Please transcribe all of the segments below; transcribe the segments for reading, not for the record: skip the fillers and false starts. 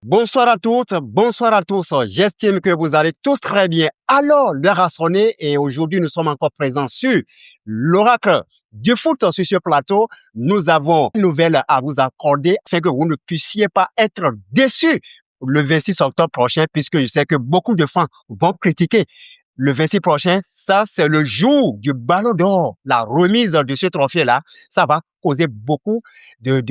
Bonsoir à toutes, bonsoir à tous. J'estime que vous allez tous très bien. Alors, l'heure a sonné et aujourd'hui, nous sommes encore présents sur l'oracle du foot sur ce plateau. Nous avons une nouvelle à vous accorder afin que vous ne puissiez pas être déçus le 26 octobre prochain, puisque je sais que beaucoup de fans vont critiquer. Le 26 prochain, ça, c'est le jour du Ballon d'Or, la remise de ce trophée-là. Ça va causer beaucoup de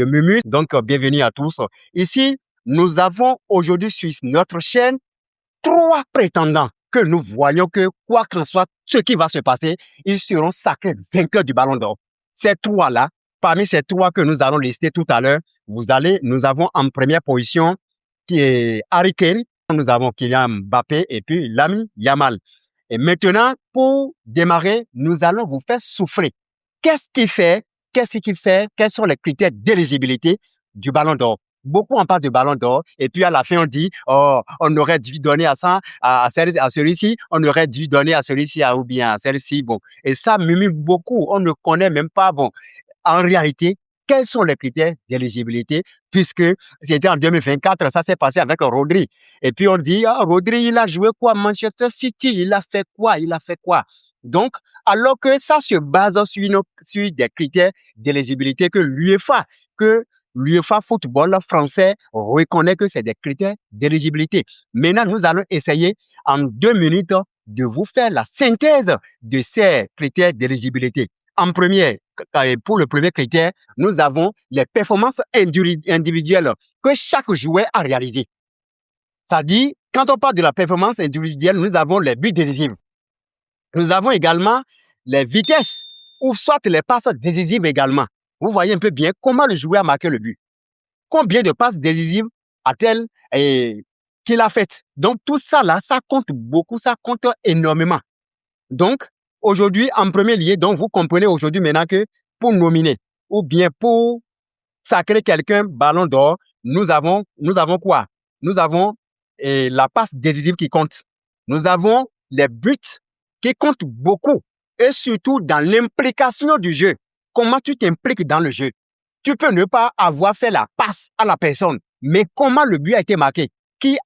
murmures. Donc, bienvenue à tous. Ici, nous avons aujourd'hui sur notre chaîne 3 prétendants que nous voyons que, quoi qu'en soit ce qui va se passer, ils seront sacrés vainqueurs du Ballon d'Or. Ces 3-là, parmi ces 3 que nous allons lister tout à l'heure, nous avons en première position qui est Harry Kane, nous avons Kylian Mbappé et puis Lamine Yamal. Et maintenant, pour démarrer, nous allons vous faire souffler. Qu'est-ce qui fait? Quels sont les critères d'éligibilité du Ballon d'Or? Beaucoup en parlent de Ballon d'Or et puis à la fin on dit oh, on aurait dû donner à ça à celui-ci, on aurait dû donner à celui-ci ou bien à celle-ci. Bon, et ça murmure beaucoup. On ne connaît même pas. Bon, en réalité, quels sont les critères d'éligibilité, puisque c'était en 2024, ça s'est passé avec Rodri. Et puis on dit, ah, Rodri, il a joué quoi? Manchester City, il a fait quoi? Il a fait quoi? Donc, alors que ça se base sur des critères d'éligibilité que l'UEFA football français reconnaît que c'est des critères d'éligibilité. Maintenant, nous allons essayer en 2 minutes de vous faire la synthèse de ces critères d'éligibilité. En premier, pour le premier critère, nous avons les performances individuelles que chaque joueur a réalisées. C'est-à-dire, quand on parle de la performance individuelle, nous avons les buts décisifs. Nous avons également les vitesses ou soit les passes décisives également. Vous voyez un peu bien comment le joueur a marqué le but. Combien de passes décisives a-t-elle qu'il a faites? Donc, tout ça là, ça compte beaucoup, ça compte énormément. Donc, aujourd'hui, en premier lieu, donc vous comprenez aujourd'hui maintenant que pour nominer ou bien pour sacrer quelqu'un Ballon d'Or, nous avons quoi? Nous avons la passe décisive qui compte. Nous avons les buts qui comptent beaucoup et surtout dans l'implication du jeu. Comment tu t'impliques dans le jeu? Tu peux ne pas avoir fait la passe à la personne, mais comment le but a été marqué? Qui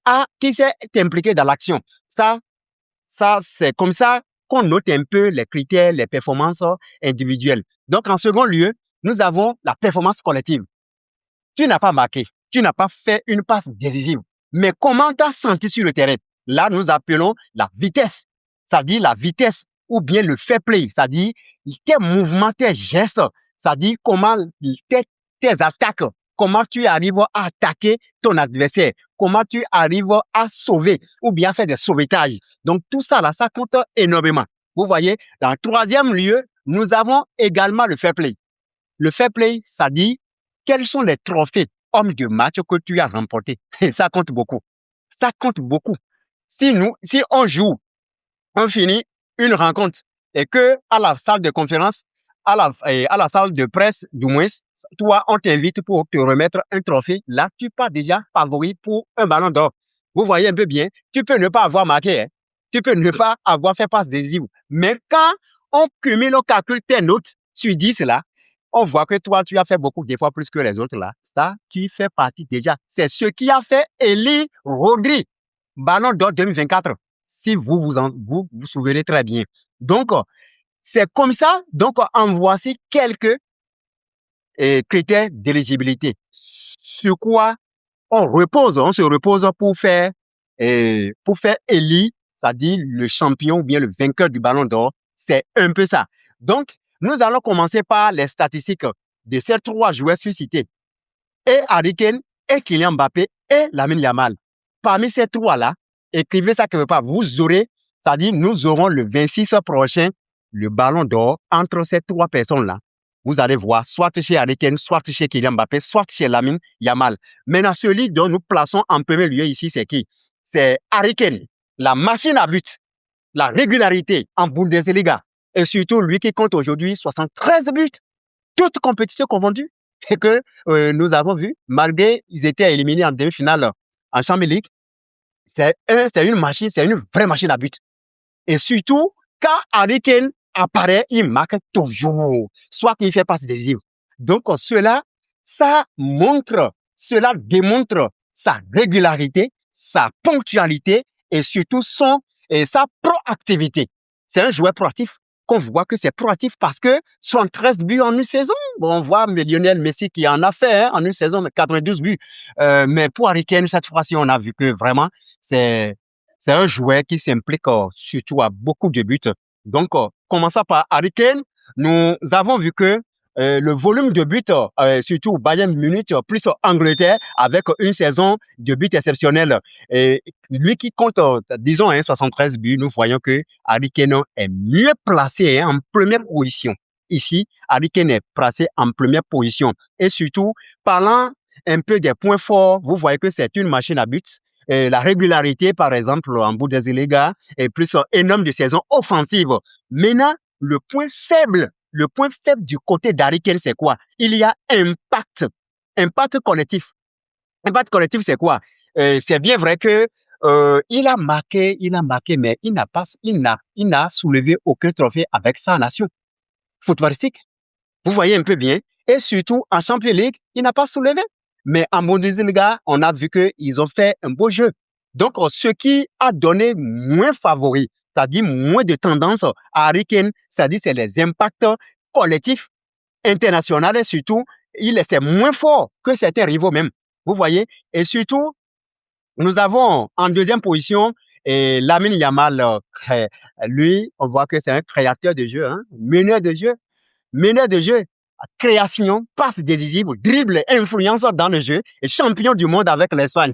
s'est impliqué dans l'action? Ça, c'est comme ça qu'on note un peu les critères, les performances individuelles. Donc, en second lieu, nous avons la performance collective. Tu n'as pas marqué, tu n'as pas fait une passe décisive, mais comment tu as senti sur le terrain? Là, nous appelons la vitesse, c'est-à-dire la vitesse ou bien le fair play, c'est-à-dire tes mouvements, tes gestes, c'est-à-dire comment tes attaques, comment tu arrives à attaquer ton adversaire, comment tu arrives à sauver ou bien faire des sauvetages. Donc, tout ça, là, ça compte énormément. Vous voyez, dans le troisième lieu, nous avons également le fair play. Le fair play, ça dit quels sont les trophées hommes de match que tu as remportés. Ça compte beaucoup. Ça compte beaucoup. Si on joue, on finit une rencontre et que à la salle de conférence, à la salle de presse, du moins, toi, on t'invite pour te remettre un trophée. Là, tu pars déjà favori pour un ballon d'or. Vous voyez un peu bien, tu peux ne pas avoir marqué, hein. Tu peux ne pas avoir fait passe décisive. Mais quand on cumule, on calcule tes notes sur 10 là, on voit que toi, tu as fait beaucoup d'efforts plus que les autres là. Ça, tu fais partie déjà. C'est ce qui a fait Eli Rodri, ballon d'or 2024. Si vous souvenez très bien. Donc, c'est comme ça. Donc, en voici quelques critères d'éligibilité. Sur quoi on se repose pour faire élire, c'est-à-dire le champion ou bien le vainqueur du Ballon d'Or. C'est un peu ça. Donc, nous allons commencer par les statistiques de ces 3 joueurs suscités. Et Harry Kane, et Kylian Mbappé, et Lamine Yamal. Parmi ces 3-là, écrivez ça quelque part. Vous aurez, c'est-à-dire nous aurons le 26 prochain le Ballon d'Or entre ces 3 personnes-là. Vous allez voir, soit chez Harry Kane, soit chez Kylian Mbappé, soit chez Lamine Yamal. Maintenant, celui dont nous plaçons en premier lieu ici, c'est qui? C'est Harry Kane, la machine à but, la régularité en Bundesliga. Et surtout, lui qui compte aujourd'hui 73 buts, toutes compétitions confondues. Et que nous avons vu, malgré ils étaient éliminés en demi-finale en Champions League, c'est une machine, c'est une vraie machine à but. Et surtout, quand Harry Kane apparaît, il marque toujours, soit il fait passe décisive. Donc, cela, ça montre cela démontre sa régularité, sa ponctualité et surtout sa proactivité. C'est un joueur proactif qu'on voit que c'est proactif parce que 73 buts en une saison. Bon, on voit Lionel Messi qui en a fait en une saison, 92 buts. Mais pour Harry Kane, cette fois-ci, on a vu que vraiment, c'est un joueur qui s'implique surtout à beaucoup de buts. Donc, commençant par Harry Kane, nous avons vu que le volume de buts, surtout Bayern Munich plus Angleterre, avec une saison de buts exceptionnelle. Et lui qui compte, disons, 73 buts, nous voyons que Harry Kane est mieux placé en première position. Ici, Harry Kane est placé en première position. Et surtout, parlant un peu des points forts, vous voyez que c'est une machine à buts. La régularité, par exemple, en Bundesliga, est plus énorme de saison offensive. Maintenant, le point faible du côté d'Harry Kane, c'est quoi? Il y a impact collectif. Impact collectif, c'est quoi? C'est bien vrai que il a marqué, mais il n'a soulevé aucun trophée avec sa nation footballistique. Vous voyez un peu bien. Et surtout, en Champions League, il n'a pas soulevé. Mais en Bundesliga, on a vu qu'ils ont fait un beau jeu. Donc, ce qui a donné moins favori, c'est-à-dire moins de tendance à Harry Kane, c'est-à-dire c'est les impacts collectifs, internationaux et surtout, c'est moins fort que certains rivaux même. Vous voyez? Et surtout, nous avons en deuxième position Lamine Yamal. Lui, on voit que c'est un créateur de jeu, hein, meneur de jeu, création, passe décisive, dribble, influence dans le jeu et champion du monde avec l'Espagne.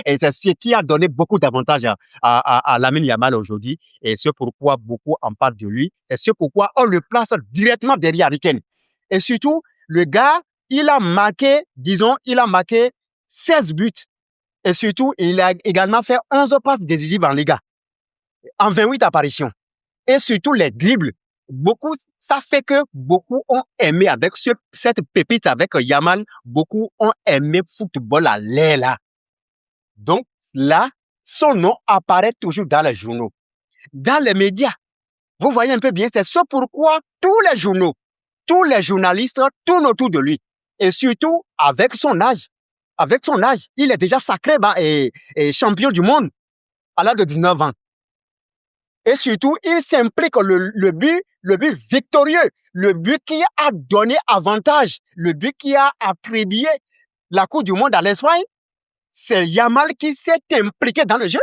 Et c'est ce qui a donné beaucoup d'avantages à Lamine Yamal aujourd'hui. Et c'est pourquoi beaucoup en parlent de lui. C'est ce pourquoi on le place directement derrière Harry Kane. Et surtout, le gars, il a marqué 16 buts. Et surtout, il a également fait 11 passes décisives en Liga, en 28 apparitions. Et surtout, les dribbles. Ça fait que beaucoup ont aimé avec cette pépite avec Yamal, beaucoup ont aimé football à l'air là. Donc là, son nom apparaît toujours dans les journaux, dans les médias. Vous voyez un peu bien, c'est ce pourquoi tous les journaux, tous les journalistes tournent autour de lui. Et surtout, avec son âge, il est déjà sacré et champion du monde à l'âge de 19 ans. Et surtout, il s'implique le but victorieux, le but qui a donné avantage, le but qui a attribué la Coupe du Monde à l'Espagne. C'est Yamal qui s'est impliqué dans le jeu.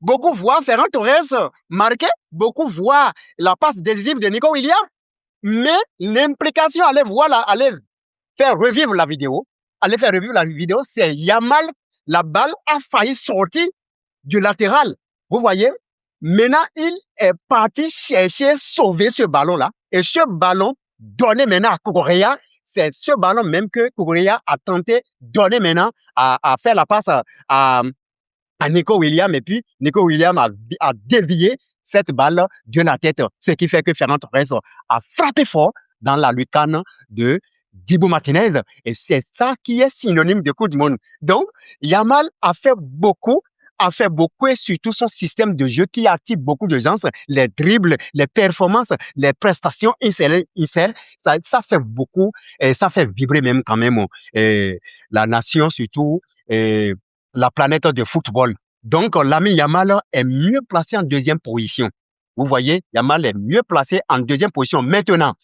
Beaucoup voient Ferran Torres marquer, beaucoup voient la passe décisive de Nico Williams, mais l'implication, allez faire revivre la vidéo, c'est Yamal, la balle a failli sortir du latéral. Vous voyez? Maintenant, il est parti sauver ce ballon-là. Et ce ballon donné maintenant à Correa, c'est ce ballon même que Correa a tenté donner maintenant à faire la passe à Nico Williams. Et puis, Nico Williams a dévié cette balle de la tête. Ce qui fait que Ferran Torres a frappé fort dans la lucarne de Dibu Martinez. Et c'est ça qui est synonyme de Coupe du Monde. Donc, Yamal a fait beaucoup et surtout son système de jeu qui attire beaucoup de gens, les dribbles, les performances, les prestations, ça fait beaucoup et ça fait vibrer même quand même la nation, surtout la planète de football. Donc, l'ami Yamal est mieux placé en deuxième position. Vous voyez, Yamal est mieux placé en deuxième position. Maintenant,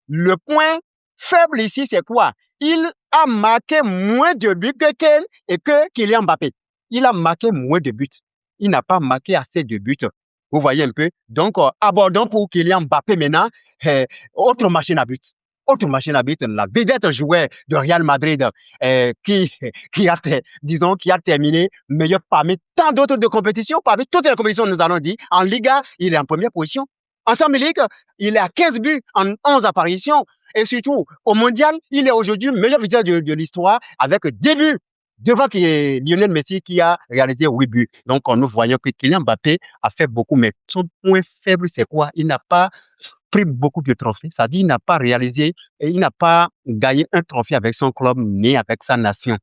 le point faible ici, c'est quoi? Il a marqué moins de buts que Kane et que Kylian Mbappé. Il a marqué moins de buts. Il n'a pas marqué assez de buts. Vous voyez un peu? Donc, abordons pour Kylian Mbappé maintenant. Autre machine à buts. La vedette joueur de Real Madrid qui a terminé meilleur parmi tant d'autres de compétitions, parmi toutes les compétitions, nous allons dire. En Liga, il est en première position. En Champions League, il est à 15 buts en 11 apparitions. Et surtout, au Mondial, il est aujourd'hui meilleur buteur de l'histoire avec 10 buts. Devant Lionel Messi qui a réalisé 8 buts. Donc, nous voyons que Kylian Mbappé a fait beaucoup, mais son point faible, c'est quoi? Il n'a pas pris beaucoup de trophées. C'est-à-dire, il n'a pas réalisé et il n'a pas gagné un trophée avec son club ni avec sa nation.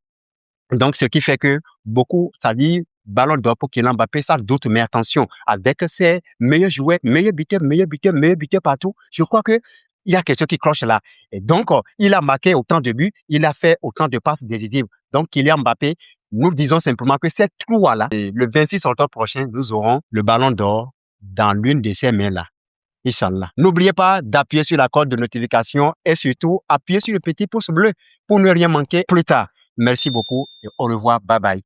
Donc, ce qui fait que beaucoup, c'est-à-dire, ballon d'or pour Kylian Mbappé, ça doute, mais attention, avec ses meilleurs joueurs, meilleurs buteurs partout, je crois que il y a quelque chose qui cloche là. Et donc, il a marqué autant de buts, il a fait autant de passes décisives. Donc, Kylian Mbappé, nous disons simplement que cette trois-là, le 26 octobre prochain, nous aurons le ballon d'or dans l'une de ces mains-là. Inch'Allah. N'oubliez pas d'appuyer sur la cloche de notification et surtout appuyer sur le petit pouce bleu pour ne rien manquer plus tard. Merci beaucoup et au revoir. Bye bye.